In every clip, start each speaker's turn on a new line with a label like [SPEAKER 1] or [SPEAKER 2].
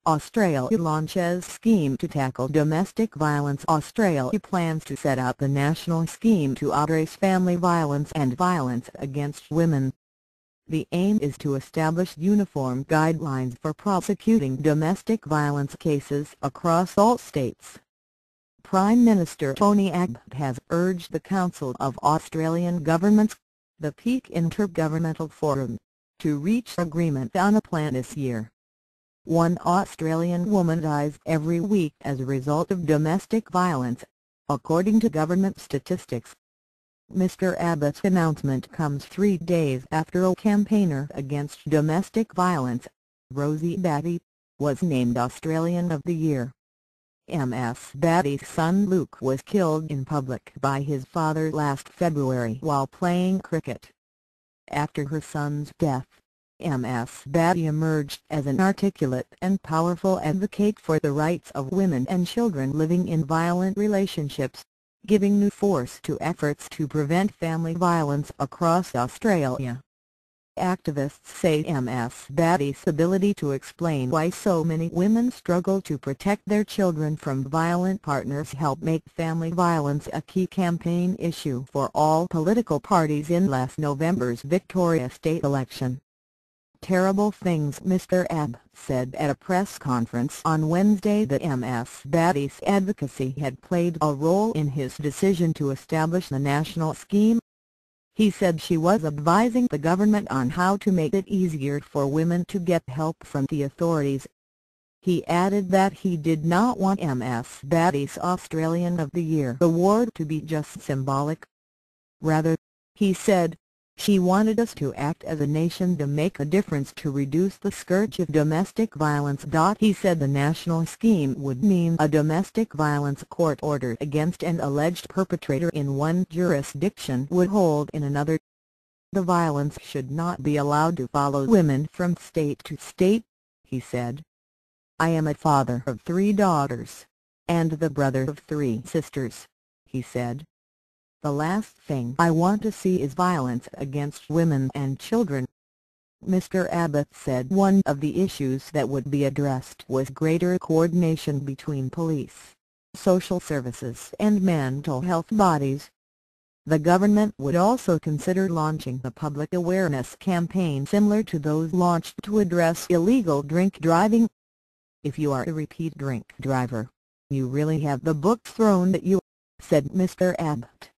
[SPEAKER 1] Australia launches scheme to tackle domestic violence. Australia plans to set up a national scheme to address family violence and violence against women. The aim is to establish uniform guidelines for prosecuting domestic violence cases across all states. Prime Minister Tony Abbott has urged the Council of Australian Governments, the peak inter-governmental forum, to reach agreement on a plan this year. One Australian woman dies every week as a result of domestic violence, according to government statistics. Mr. Abbott's announcement comes 3 days after a campaigner against domestic violence, Rosie Batty, was named Australian of the Year. Ms. Batty's son Luke was killed in public by his father last February while playing cricket. After her son's death, Ms. Batty emerged as an articulate and powerful advocate for the rights of women and children living in violent relationships, giving new force to efforts to prevent family violence across Australia. Activists say Ms. Batty's ability to explain why so many women struggle to protect their children from violent partners helped make family violence a key campaign issue for all political parties in last November's Victoria state election. Terrible things. Mr. Abbott said at a press conference on Wednesday that Ms. Batty's advocacy had played a role in his decision to establish the national scheme. He said she was advising the government on how to make it easier for women to get help from the authorities. He added that he did not want Ms. Batty's Australian of the Year award to be just symbolic. Rather, he said, she wanted us to act as a nation to make a difference to reduce the scourge of domestic violence. He said the national scheme would mean a domestic violence court order against an alleged perpetrator in one jurisdiction would hold in another. The violence should not be allowed to follow women from state to state, he said. I am a father of 3 daughters, and the brother of 3 sisters, he said. The last thing I want to see is violence against women and children. Mr. Abbott said one of the issues that would be addressed was greater coordination between police, social services and mental health bodies. The government would also consider launching a public awareness campaign similar to those launched to address illegal drink driving. If you are a repeat drink driver, you really have the book thrown at you, said Mr. Abbott.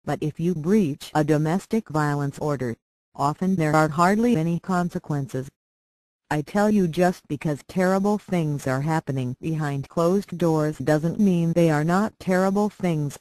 [SPEAKER 1] But if you breach a domestic violence order, often there are hardly any consequences. I tell you, just because terrible things are happening behind closed doors doesn't mean they are not terrible things,